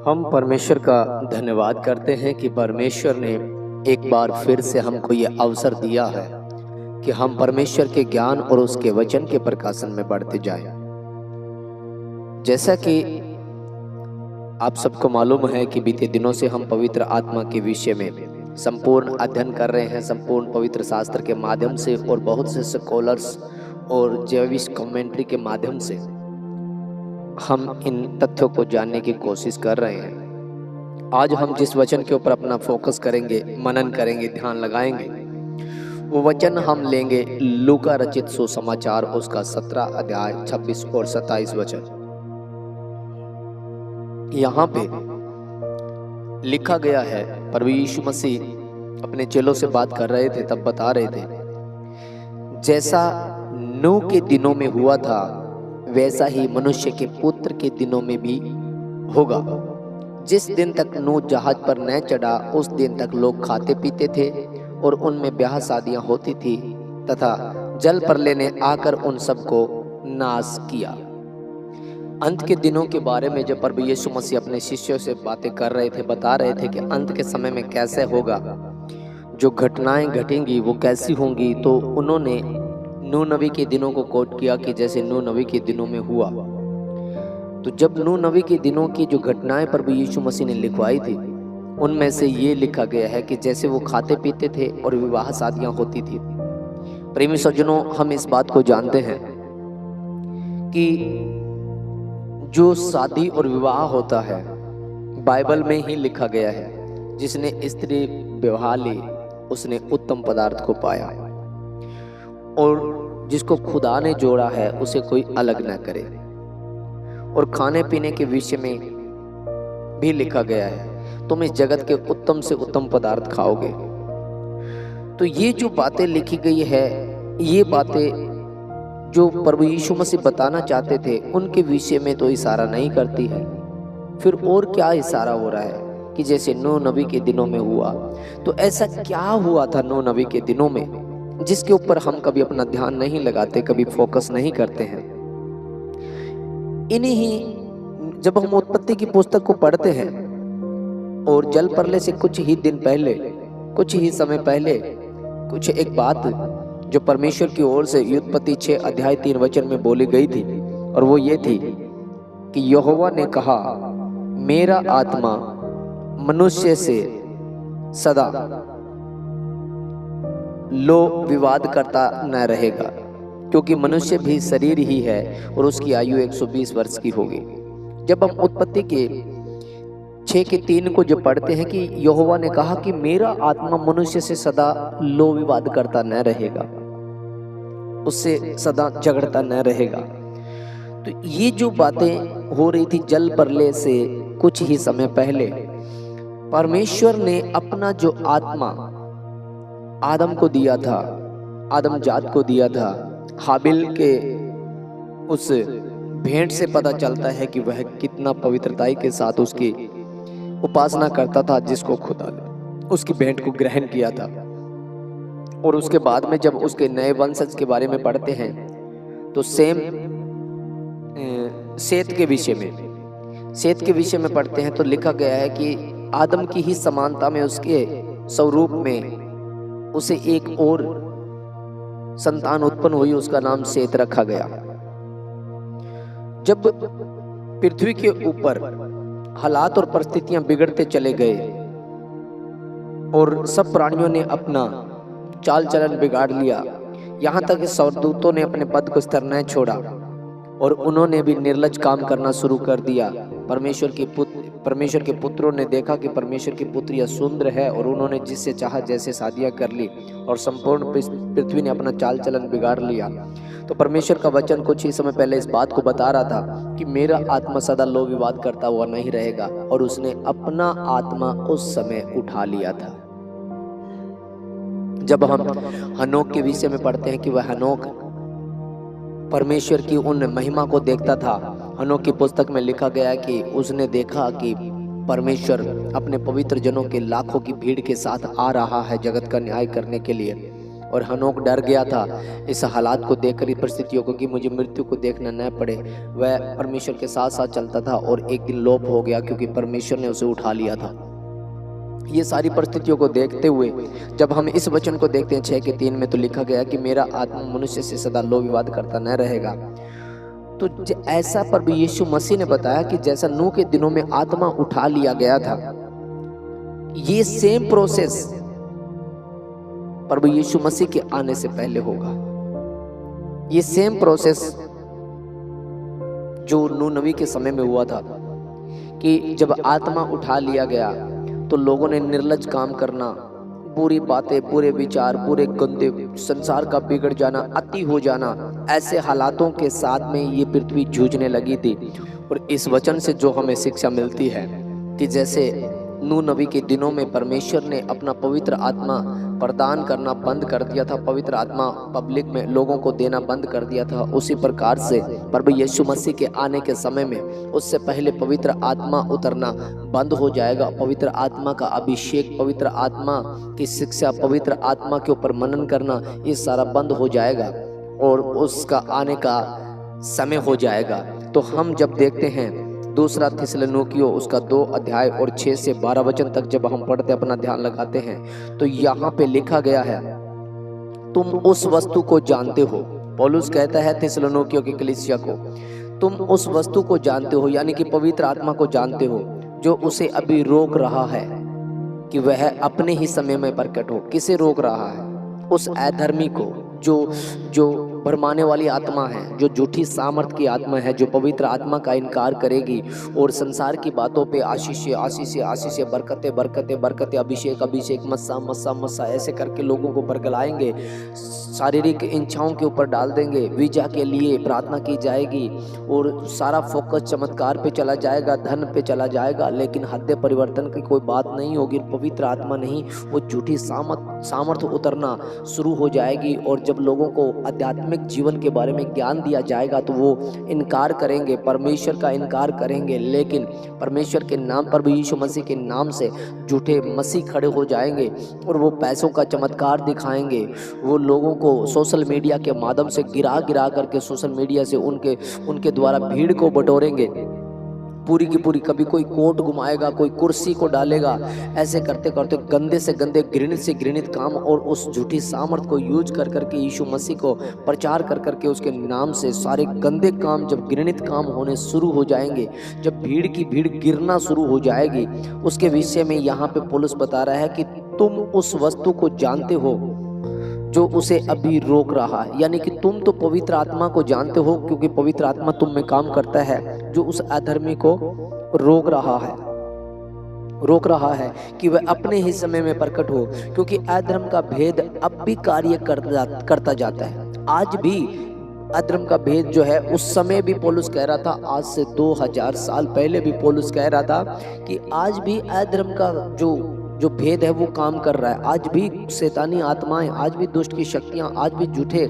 हम परमेश्वर का धन्यवाद करते हैं कि परमेश्वर ने एक बार फिर से हमको ये अवसर दिया है कि हम परमेश्वर के ज्ञान और उसके वचन के प्रकाशन में बढ़ते जाएं। जैसा कि आप सबको मालूम है कि बीते दिनों से हम पवित्र आत्मा के विषय में संपूर्ण अध्ययन कर रहे हैं, संपूर्ण पवित्र शास्त्र के माध्यम से और बहुत से स्कॉलर्स और जेविश कमेंट्री के माध्यम से हम इन तथ्यों को जानने की कोशिश कर रहे हैं। आज हम जिस वचन के ऊपर अपना फोकस करेंगे, मनन करेंगे, ध्यान लगाएंगे, वो वचन हम लेंगे लूका रचित सुसमाचार उसका 17 अध्याय 26 और 27 वचन। यहाँ पे लिखा गया है, प्रभु यीशु मसीह अपने चेलों से बात कर रहे थे, तब बता रहे थे, जैसा नूह के दिनों में हुआ था वैसा ही मनुष्य के पुत्र के दिनों में भी होगा। जिस दिन तक नूह जहाज पर न चढ़ा उस दिन तक लोग खाते पीते थे और उनमें ब्याह शादियां होती थी तथा जल प्रलय ने आकर उन सबको नाश किया। अंत के दिनों के बारे में जब प्रभु यीशु मसीह अपने शिष्यों से बातें कर रहे थे, बता रहे थे कि अंत के समय में कैसे होगा, जो घटनाएं घटेंगी वो कैसी होंगी, तो उन्होंने नूह नबी के दिनों को कोट किया कि जैसे नूह नबी के दिनों में हुआ। तो जब नूह नबी के दिनों की जो घटनाएं प्रभु यीशु मसीह ने लिखवाई थी, उनमें से ये लिखा गया है कि जैसे वो खाते पीते थे और विवाह शादियां होती थी। प्रेमी सज्जनों, हम इस बात को जानते हैं कि जो शादी और विवाह होता है बाइबल में ही लिखा गया है, जिसने स्त्री विवाह ली उसने उत्तम पदार्थ को पाया और जिसको खुदा ने जोड़ा है उसे कोई अलग न करे। और खाने पीने के विषय में भी लिखा गया है, तुम इस जगत के उत्तम से उत्तम पदार्थ खाओगे। तो ये जो बातें लिखी गई है, ये बातें जो प्रभु यीशु मसीह बताना चाहते थे उनके विषय में तो इशारा नहीं करती है। फिर और क्या इशारा हो रहा है कि जैसे नूह नबी के दिनों में हुआ, तो ऐसा क्या हुआ था नूह नबी के दिनों में जिसके ऊपर हम कभी अपना ध्यान नहीं लगाते, कभी फोकस नहीं करते हैं। इन्हीं जब हम उत्पत्ति की पुस्तक को पढ़ते हैं और जल प्रलय से कुछ ही दिन पहले, कुछ ही समय पहले कुछ एक बात जो परमेश्वर की ओर से उत्पत्ति 6 अध्याय 3 वचन में बोली गई थी, और वो ये थी कि यहोवा ने कहा, मेरा आत्मा मनुष्य से सदा लो विवाद करता न रहेगा, क्योंकि मनुष्य भी शरीर ही है और उसकी आयु 120 वर्ष की होगी। जब हम उत्पत्ति के 6 के 3 को जो पढ़ते हैं कि यहोवा ने कहा कि मेरा आत्मा मनुष्य से सदा लो विवाद करता न रहेगा, उससे सदा झगड़ता न रहेगा। तो ये जो बातें हो रही थी जल प्रलय से कुछ ही समय पहले, परमेश्वर ने अपना जो आत्मा आदम को दिया था, आदम जात को दिया था। हाबिल के उस भेंट से पता चलता है कि वह कितना पवित्रताई के साथ उसकी उपासना करता था, जिसको खुदा ने उसकी भेंट को ग्रहण किया था। और उसके बाद में जब उसके नए वंशज के बारे में पढ़ते हैं तो सेत के विषय में पढ़ते हैं, तो लिखा गया है कि आदम की ही समानता में उसके स्वरूप में उसे एक और संतान उत्पन्न हुई, उसका नाम सेत रखा गया। जब पृथ्वी के ऊपर हालात और परिस्थितियां बिगड़ते चले गए और सब प्राणियों ने अपना चाल चलन बिगाड़ लिया, यहाँ तक कि स्वर्गदूतों ने अपने पद को स्थिर न छोड़ा और उन्होंने भी निर्लज काम करना शुरू कर दिया। परमेश्वर के पुत्रों ने देखा कि परमेश्वर की पुत्री यह सुंदर है और उन्होंने जिससे चाहा जैसे शादियां कर ली और संपूर्ण पृथ्वी ने अपना चाल चलन बिगाड़ लिया। तो परमेश्वर का वचन कुछ ही समय पहले इस बात को बता रहा था कि मेरा आत्मा सदा लो विवाद करता हुआ नहीं रहेगा, और उसने अपना आत्मा उस समय उठा लिया था। जब हम हनोक के विषय में पढ़ते हैं कि वह हनोक परमेश्वर की उन महिमा को देखता था। हनोक की पुस्तक में लिखा गया है कि उसने देखा कि परमेश्वर अपने पवित्र जनों के लाखों की भीड़ के साथ आ रहा है जगत का न्याय करने के लिए, और हनोक डर गया था इस हालात को देखकर, परिस्थितियों को, कि मुझे मृत्यु को देखना न पड़े। वह परमेश्वर के साथ साथ चलता था और एक दिन लोप हो गया क्योंकि परमेश्वर ने उसे उठा लिया था। ये सारी परिस्थितियों को देखते हुए जब हम इस वचन को देखते हैं 6:3 में, तो लिखा गया कि मेरा आत्मा मनुष्य से सदा लो विवाद करता न रहेगा। तो ऐसा प्रभु यीशु मसीह ने बताया कि जैसा नूह के दिनों में आत्मा उठा लिया गया था, ये सेम प्रोसेस प्रभु यीशु मसीह के आने से पहले होगा। ये सेम प्रोसेस जो नूह नबी के समय में हुआ था कि जब आत्मा उठा लिया गया तो लोगों ने निर्लज काम करना, बुरी बातें, बुरे विचार, बुरे गंदे, संसार का बिगड़ जाना, अति हो जाना, ऐसे हालातों के साथ में ये पृथ्वी जूझने लगी थी। और इस वचन से जो हमें शिक्षा मिलती है कि जैसे नूह नबी के दिनों में परमेश्वर ने अपना पवित्र आत्मा प्रदान करना बंद कर दिया था, पवित्र आत्मा पब्लिक में लोगों को देना बंद कर दिया था, उसी प्रकार से प्रभु यीशु मसीह के आने के समय में उससे पहले पवित्र आत्मा उतरना बंद हो जाएगा। पवित्र आत्मा का अभिषेक, पवित्र आत्मा की शिक्षा, पवित्र आत्मा के ऊपर मनन करना, ये सारा बंद हो जाएगा और उसका आने का समय हो जाएगा। तो हम जब देखते हैं दूसरा थिस्सलुनीकियों उसका 2 अध्याय और 6 से 12 वचन तक जब हम पढ़ते अपना ध्यान लगाते हैं, तो यहाँ पे लिखा गया है, तुम उस वस्तु को जानते हो। पौलुस कहता है थिस्सलुनीकियों की कलीसिया को, तुम उस वस्तु को जानते हो, यानी कि पवित्र आत्मा को जानते हो, जो उसे अभी रोक रहा है कि वह अपने ही समय में प्रकट हो। किसे रोक रहा है? उस अधर्मी को, जो भरमाने वाली आत्मा है, जो झूठी सामर्थ की आत्मा है, जो पवित्र आत्मा का इनकार करेगी और संसार की बातों पे आशीष बरकतें, अभिषेक, मस्सा ऐसे करके लोगों को बरगलाएंगे, शारीरिक इच्छाओं के ऊपर डाल देंगे, वीजा के लिए प्रार्थना की जाएगी और सारा फोकस चमत्कार पे चला जाएगा, धन पे चला जाएगा, लेकिन हृदय परिवर्तन की कोई बात नहीं होगी, पवित्र आत्मा नहीं, वो झूठी सामर्थ उतरना शुरू हो जाएगी। और जब लोगों को आध्यात्मिक जीवन के बारे में ज्ञान दिया जाएगा तो वो इनकार करेंगे, परमेश्वर का इनकार करेंगे, लेकिन परमेश्वर के नाम पर भी, यीशु मसीह के नाम से झूठे मसीह खड़े हो जाएंगे और वो पैसों का चमत्कार दिखाएंगे। वो लोगों को सोशल मीडिया के माध्यम से गिरा करके सोशल मीडिया से उनके द्वारा भीड़ को बटोरेंगे, पूरी की पूरी। कभी कोई कोट घुमाएगा, कोई कुर्सी को डालेगा, ऐसे करते करते गंदे से गंदे, घृणित से घृणित काम और उस झूठी सामर्थ को यूज कर करके यीशु मसीह को प्रचार कर करके उसके नाम से सारे गंदे काम, जब घृणित काम होने शुरू हो जाएंगे, जब भीड़ की भीड़ गिरना शुरू हो जाएगी, उसके विषय में यहाँ पे पौलुस बता रहा है कि तुम उस वस्तु को जानते हो जो उसे अभी रोक रहा है। यानी कि तुम तो पवित्र आत्मा को जानते हो, क्योंकि पवित्र आत्मा तुम में काम करता है, जो उस अधर्मी को रोक रहा है कि वह अपने ही समय में प्रकट हो, क्योंकि अधर्म का भेद अब भी कार्य करता जाता है। आज भी अधर्म का भेद जो है, उस समय भी पौलुस कह रहा था, आज से 2000 साल पहले भी पौलुस कह रहा था कि आज भी अधर्म का जो भेद है वो काम कर रहा है। आज भी शैतानी आत्माएं, आज भी दुष्ट की शक्तियां, आज भी झूठे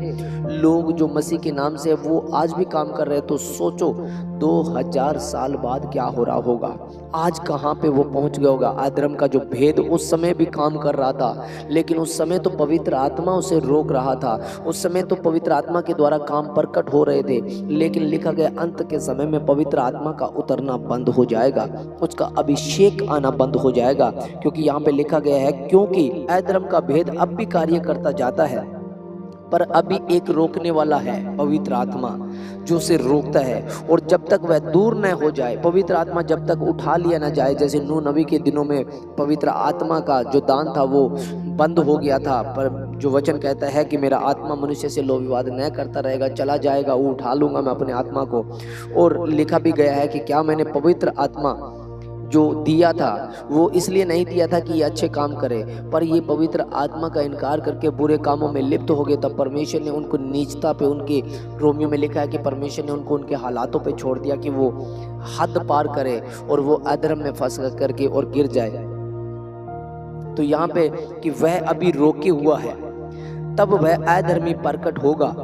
लोग जो मसीह के नाम से वो आज भी काम कर रहे हैं। तो सोचो 2000 साल बाद क्या हो रहा होगा, आज कहाँ पे वो पहुंच गया होगा। अधर्म का जो भेद उस समय भी काम कर रहा था, लेकिन उस समय तो पवित्र आत्मा उसे रोक रहा था, उस समय तो पवित्र आत्मा के द्वारा काम प्रकट हो रहे थे। लेकिन लिखा गया अंत के समय में पवित्र आत्मा का उतरना बंद हो जाएगा, उसका अभिषेक आना बंद हो जाएगा, क्योंकि यहाँ पे लिखा गया है, क्योंकि अधर्म का भेद अब भी कार्य करता जाता है, पर अभी एक रोकने वाला है, पवित्र आत्मा जो उसे रोकता है। और जब तक वह दूर न हो जाए, पवित्र आत्मा जब तक उठा लिया न जाए, जैसे नूह नबी के दिनों में पवित्र आत्मा का जो दान था वो बंद हो गया था, पर जो वचन कहता है कि मेरा आत्मा मनुष्य से लो विवाद न करता रहेगा, चला जाएगा, वो उठा लूंगा मैं अपने आत्मा को। और लिखा भी गया है कि क्या मैंने पवित्र आत्मा जो दिया था वो इसलिए नहीं दिया था कि ये अच्छे काम करे, पर ये पवित्र आत्मा का इनकार करके बुरे कामों में लिप्त हो गए, तब परमेश्वर ने उनको नीचता पे, उनके रोमियो में लिखा है कि परमेश्वर ने उनको उनके हालातों पे छोड़ दिया कि वो हद पार करे और वो अधर्म में फंस करके और गिर जाए। तो यहाँ पे कि वह अभी रोके हुआ है, तब वह अधर्मी प्रकट होगा,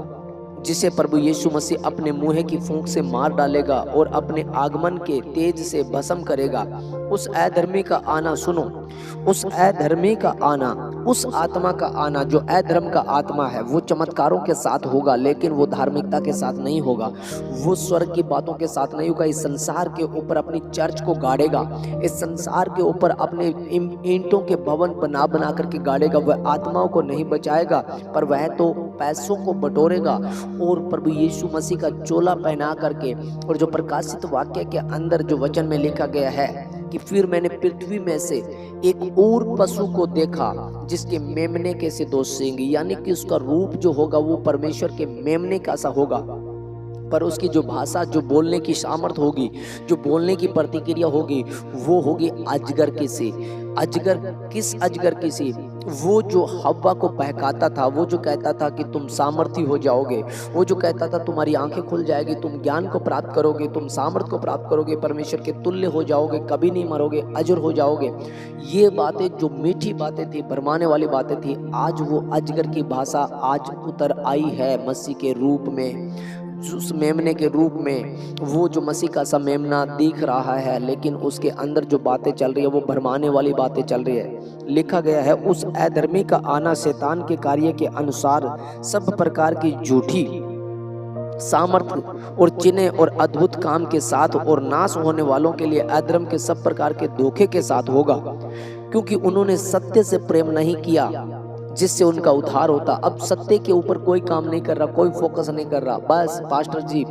जिसे प्रभु यीशु मसीह अपने मुँह की फूंक से मार डालेगा और अपने आगमन के तेज से भस्म करेगा। उस अधर्मी का आना सुनो, उस अधर्मी का आना, उस आत्मा का आना जो अधर्म का आत्मा है, वो चमत्कारों के साथ होगा, लेकिन वो धार्मिकता के साथ नहीं होगा, वो स्वर्ग की बातों के साथ नहीं होगा। इस संसार के ऊपर अपनी चर्च को गाड़ेगा, इस संसार के ऊपर अपने ईंटों के भवन बना बना करके गाड़ेगा। वह आत्माओं को नहीं बचाएगा, पर वह तो पैसों को बटोरेगा और प्रभु यीशु मसीह का चोला पहना करके। और जो प्रकाशित वाक्य के अंदर जो वचन में लिखा गया है कि फिर मैंने पृथ्वी में से एक और पशु को देखा जिसके मेमने के से 2 सींग, यानी कि उसका रूप जो होगा वो परमेश्वर के मेमने का सा होगा, पर उसकी जो भाषा, जो बोलने की सामर्थ होगी, जो बोलने की प्रतिक्रिया होगी, वो होगी अजगर की सी। अजगर किस अजगर की सी? वो जो हव्वा को बहकाता था, वो जो कहता था कि तुम सामर्थी हो जाओगे, वो जो कहता था तुम्हारी आंखें खुल जाएगी, तुम ज्ञान को प्राप्त करोगे, तुम सामर्थ को प्राप्त करोगे, परमेश्वर के तुल्य हो जाओगे, कभी नहीं मरोगे, अजर हो जाओगे। ये बातें जो मीठी बातें थी, भरमाने वाली बातें थी, आज वो अजगर की भाषा आज उतर आई है मसीह के रूप में, उस मेमने के रूप में। वो जो मसीह का सा मेमना दिख रहा है, लेकिन उसके अंदर जो बातें चल रही है वो भरमाने वाली बातें चल रही है। लिखा गया है उस अधर्मी का आना शैतान के कार्य के अनुसार सब प्रकार की झूठी सामर्थ और चिन्ह और अद्भुत काम के साथ और नाश होने वालों के लिए अधर्म के सब प्रकार के धोखे के साथ होगा, क्योंकि उन्होंने सत्य से प्रेम नहीं किया जिससे उनका उद्धार होता। अब सत्य के ऊपर कोई काम नहीं कर रहा, कोई फोकस नहीं कर रहा, बस पास्टर जी,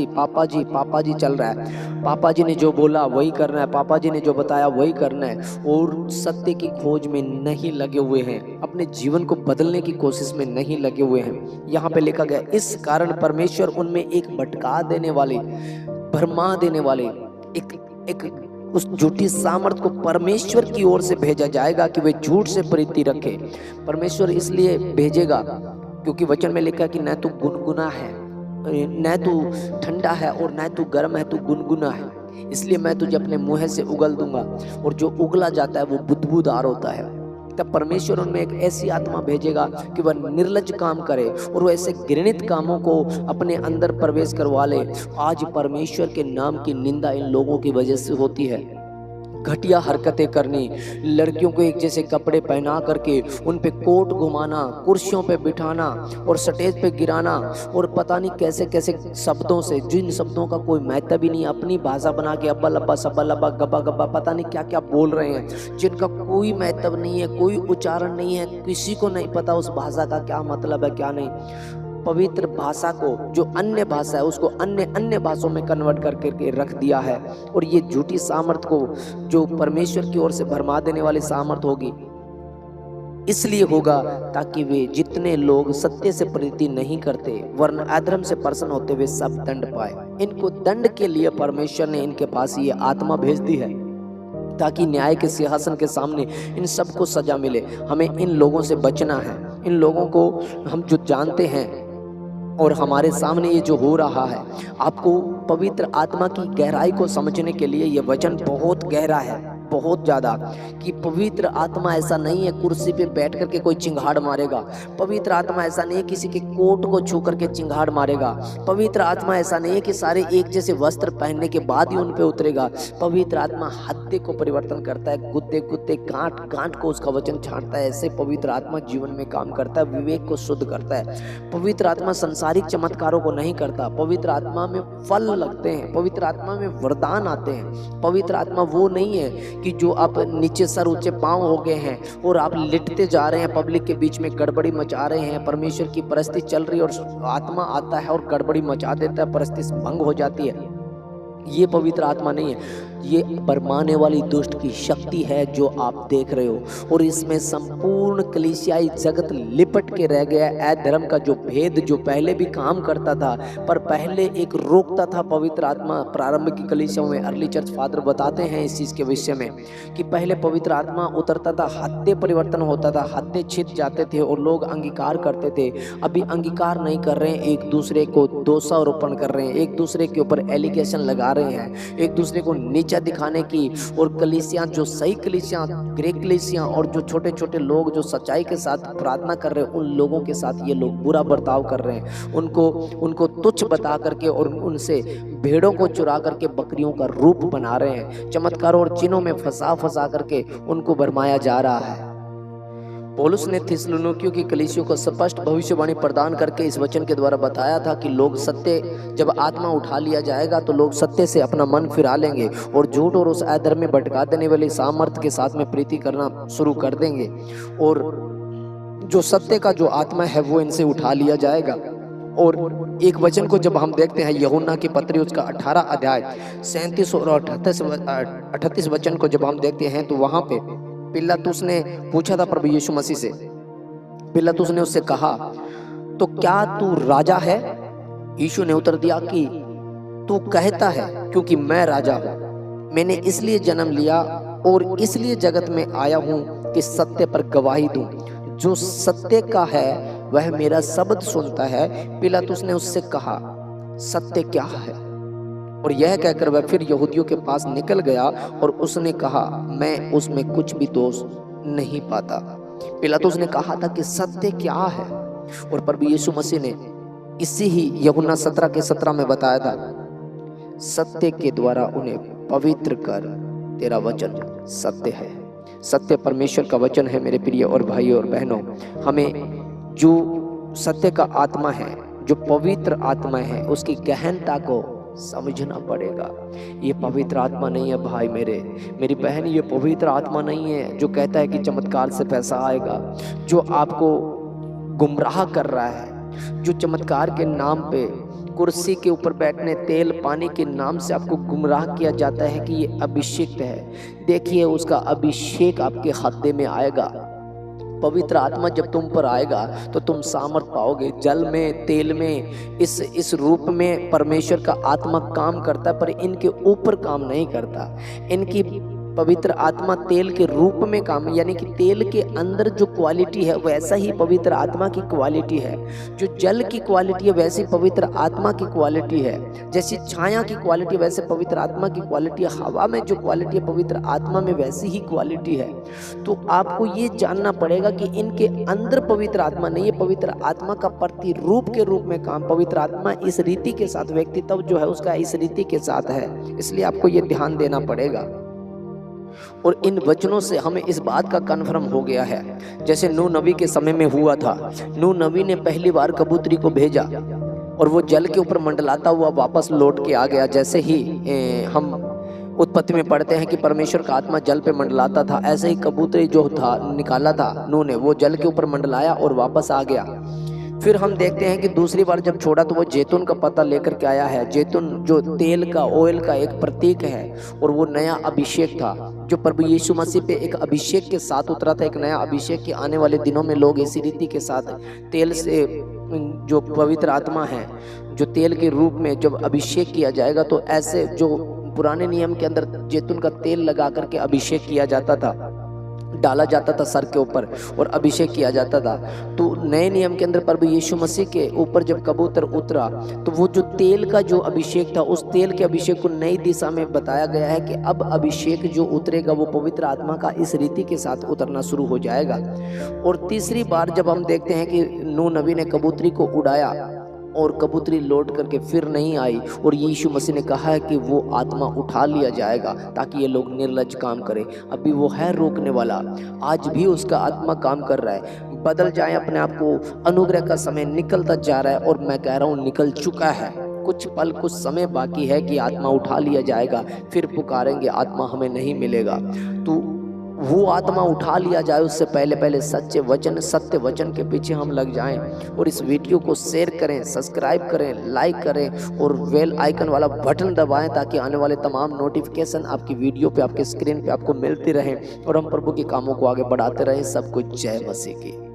पापा जी चल रहा है, पापा जी ने जो बोला वही करना है, पापा जी ने जो बताया वही करना है, और सत्य की खोज में नहीं लगे हुए हैं, अपने जीवन को बदलने की कोशिश में नहीं लगे हुए हैं। यहाँ पे लिखा गया इस कारण परमेश्वर उनमें एक भटका देने वाले, भरमा देने वाले एक उस झूठी सामर्थ को परमेश्वर की ओर से भेजा जाएगा कि वे झूठ से प्रीति रखे। परमेश्वर इसलिए भेजेगा क्योंकि वचन में लिखा है कि न तू गुनगुना है, न तू ठंडा है और न तू गर्म है, तू गुनगुना है, इसलिए मैं तुझे अपने मुंह से उगल दूंगा। और जो उगला जाता है वो बुदबूदार होता है। तब परमेश्वर उनमें एक ऐसी आत्मा भेजेगा कि वह निर्लज काम करे और वो ऐसे घृणित कामों को अपने अंदर प्रवेश करवा ले। आज परमेश्वर के नाम की निंदा इन लोगों की वजह से होती है। घटिया हरकतें करनी, लड़कियों को एक जैसे कपड़े पहना करके उन पे कोट घुमाना, कुर्सियों पे बिठाना और स्टेज पे गिराना, और पता नहीं कैसे कैसे शब्दों से, जिन शब्दों का कोई महत्व ही नहीं, अपनी भाषा बना के अब्बा लब्बा सब्बा लब्बा गब्बा गब्बा पता नहीं क्या क्या बोल रहे हैं, जिनका कोई महत्व नहीं है, कोई उच्चारण नहीं है, किसी को नहीं पता उस भाषा का क्या मतलब है क्या नहीं। पवित्र भाषा को, जो अन्य भाषा है, उसको अन्य भाषाओं में कन्वर्ट करके रख दिया है। और ये झूठी सामर्थ को जो परमेश्वर की ओर से भरमा देने वाली सामर्थ होगी, इसलिए होगा ताकि वे जितने लोग सत्य से प्रीति नहीं करते वरन अधर्म से प्रसन्न होते हुए सब दंड पाए। इनको दंड के लिए परमेश्वर ने इनके पास ये आत्मा भेज दी है ताकि न्याय के सिंहासन के सामने इन सबको सजा मिले। हमें इन लोगों से बचना है। इन लोगों को हम जो जानते हैं और हमारे सामने ये जो हो रहा है, आपको पवित्र आत्मा की गहराई को समझने के लिए ये वचन बहुत गहरा है, बहुत ज़्यादा। कि पवित्र आत्मा ऐसा नहीं है कुर्सी पे बैठ करके कोई चिंगाड़ मारेगा। पवित्र आत्मा ऐसा नहीं है किसी के कोट को छू करके चिंगाड़ मारेगा। पवित्र आत्मा ऐसा नहीं है कि सारे एक जैसे वस्त्र पहनने के बाद ही उन पे उतरेगा। पवित्र आत्मा हत्ते को परिवर्तन करता है, गुत्ते गुत्ते गांठ गांठ को उसका वचन छांटता है। ऐसे पवित्र आत्मा जीवन में काम करता है, विवेक को शुद्ध करता है। पवित्र आत्मा सांसारिक चमत्कारों को नहीं करता। पवित्र आत्मा में फल लगते हैं, पवित्र आत्मा में वरदान आते हैं। पवित्र आत्मा वो नहीं है कि जो आप नीचे सर ऊंचे पांव हो गए हैं और आप लिटते जा रहे हैं, पब्लिक के बीच में गड़बड़ी मचा रहे हैं, परमेश्वर की परिस्थिति चल रही है और आत्मा आता है और गड़बड़ी मचा देता है, परिस्थिति भंग हो जाती है। ये पवित्र आत्मा नहीं है, ये बरमाने वाली दुष्ट की शक्ति है जो आप देख रहे हो। और इसमें संपूर्ण कलीसियाई जगत लिपट के रह गया। अधर्म का जो भेद जो पहले भी काम करता था, पर पहले एक रोकता था पवित्र आत्मा। प्रारंभ की कलीसियाओं में अर्ली चर्च फादर बताते हैं इस चीज़ के विषय में कि पहले पवित्र आत्मा उतरता था, हत्ते परिवर्तन होता था, हत्ते छिद जाते थे और लोग अंगीकार करते थे। अभी अंगीकार नहीं कर रहे हैं, एक दूसरे को दोषारोपण कर रहे हैं, एक दूसरे के ऊपर एलिगेशन लगा रहे हैं, एक दूसरे को नीचा नीचा दिखाने की, और कलीसियां जो सही कलीसियां, ग्रे कलीसियां, और जो छोटे छोटे लोग जो सच्चाई के साथ प्रार्थना कर रहे हैं, उन लोगों के साथ ये लोग बुरा बर्ताव कर रहे हैं, उनको तुच्छ बता करके और उनसे भेड़ों को चुरा करके बकरियों का रूप बना रहे हैं। चमत्कारों और चिन्हों में फंसा करके उनको भरमाया जा रहा है। पौलुस ने थिस्सलुनीकियों की कलीसियों को स्पष्ट भविष्यवाणी प्रदान करके इस वचन के द्वारा बताया था कि लोग सत्य, जब आत्मा उठा लिया जाएगा तो लोग सत्य से अपना मन फिरा लेंगे और झूठ और उस अधर्म में भटका देने वाली सामर्थ्य के साथ में प्रीति करना शुरू कर देंगे, और जो सत्य का जो आत्मा है वो इनसे उठा लिया जाएगा। और एक वचन को जब हम देखते हैं यूहन्ना की पत्री उसका 18 अध्याय 37 और 38 वचन को जब हम देखते हैं तो वहां पे पिलातुस ने पूछा था प्रभु यीशु मसीह से, पिलातुस ने उससे कहा, तो क्या तू राजा है? यीशु ने उत्तर दिया कि तू कहता है, क्योंकि मैं राजा हूं। मैंने इसलिए जन्म लिया और इसलिए जगत में आया हूं कि सत्य पर गवाही दूं। जो सत्य का है वह मेरा शब्द सुनता है। पिलातुस ने उससे कहा, सत्य क्या है? और यह कहकर वह फिर यहूदियों के पास निकल गया और उसने कहा, मैं उसमें कुछ भी दोष नहीं पाता। पिलातुस ने कहा था कि सत्य क्या है, और प्रभु यीशु मसीह ने इसी ही यूहन्ना 17:17 में बताया था, सत्य के द्वारा उन्हें पवित्र कर, तेरा वचन सत्य है। सत्य परमेश्वर का वचन है। मेरे प्रिय और भाइयों और बहनों, हमें जो सत्य का आत्मा है, जो पवित्र आत्मा है, उसकी गहनता को समझना पड़ेगा। ये पवित्र आत्मा नहीं है भाई मेरी बहन, ये पवित्र आत्मा नहीं है जो कहता है कि चमत्कार से पैसा आएगा, जो आपको गुमराह कर रहा है, जो चमत्कार के नाम पे, कुर्सी के ऊपर बैठने, तेल पानी के नाम से आपको गुमराह किया जाता है कि ये अभिषेक है। देखिए, उसका अभिषेक आपके हृदय में आएगा। पवित्र आत्मा जब तुम पर आएगा तो तुम सामर्थ पाओगे। जल में, तेल में, इस रूप में परमेश्वर का आत्मा काम करता है, पर इनके ऊपर काम नहीं करता। इनकी पवित्र आत्मा तेल के रूप में काम, यानी कि तेल के अंदर जो क्वालिटी है वैसा ही पवित्र आत्मा की क्वालिटी है। जो जल की क्वालिटी है वैसी पवित्र आत्मा की क्वालिटी है। जैसी छाया की क्वालिटी वैसे पवित्र आत्मा की क्वालिटी है। हवा में जो क्वालिटी है पवित्र आत्मा में वैसी ही क्वालिटी है। तो आपको ये जानना पड़ेगा कि इनके अंदर पवित्र आत्मा नहीं है, पवित्र आत्मा का प्रतिरूप के रूप में काम। पवित्र आत्मा इस रीति के साथ, व्यक्तित्व जो है उसका इस रीति के साथ है, इसलिए आपको ये ध्यान देना पड़ेगा। और इन वचनों से हमें इस बात का कन्फर्म हो गया है, जैसे नूह नबी के समय में हुआ था। नूह नबी ने पहली बार कबूतरी को भेजा और वो जल के ऊपर मंडलाता हुआ वापस लौट के आ गया। जैसे ही हम उत्पत्ति में पढ़ते हैं कि परमेश्वर का आत्मा जल पे मंडलाता था, ऐसे ही कबूतरी जो था निकाला था नूह ने, वो जल के ऊपर मंडलाया और वापस आ गया। फिर हम देखते हैं कि दूसरी बार जब छोड़ा तो वो जैतून का पत्ता लेकर के आया है। जैतून जो तेल का, ऑयल का एक प्रतीक है, और वो नया अभिषेक था जो प्रभु यीशु मसीह पे एक अभिषेक के साथ उतरा था। एक नया अभिषेक के आने वाले दिनों में लोग इसी रीति के साथ तेल से, जो पवित्र आत्मा है, जो तेल के रूप में जब अभिषेक किया जाएगा, तो ऐसे जो पुराने नियम के अंदर जैतून का तेल लगा करके अभिषेक किया जाता था, डाला जाता था सर के ऊपर और अभिषेक किया जाता था। तो नए नियम के अंदर प्रभु यीशु मसीह के ऊपर जब कबूतर उतरा तो वो जो तेल का जो अभिषेक था, उस तेल के अभिषेक को नई दिशा में बताया गया है कि अब अभिषेक जो उतरेगा वो पवित्र आत्मा का इस रीति के साथ उतरना शुरू हो जाएगा। और तीसरी बार जब हम देखते हैं कि नूह नबी ने कबूतरी को उड़ाया और कबूतरी लौट करके फिर नहीं आई, और यीशु मसीह ने कहा है कि वो आत्मा उठा लिया जाएगा ताकि ये लोग निर्लज्ज काम करें। अभी वो है रोकने वाला, आज भी उसका आत्मा काम कर रहा है। बदल जाए अपने आप को, अनुग्रह का समय निकलता जा रहा है, और मैं कह रहा हूँ निकल चुका है। कुछ पल, कुछ समय बाकी है कि आत्मा उठा लिया जाएगा। फिर पुकारेंगे, आत्मा हमें नहीं मिलेगा। तो वो आत्मा उठा लिया जाए उससे पहले सच्चे वचन, सत्य वचन के पीछे हम लग जाएं। और इस वीडियो को शेयर करें, सब्सक्राइब करें, लाइक करें और बेल आइकन वाला बटन दबाएं ताकि आने वाले तमाम नोटिफिकेशन आपकी वीडियो पे, आपके स्क्रीन पे आपको मिलती रहें और हम प्रभु के कामों को आगे बढ़ाते रहें। सब कुछ जय मसीह की।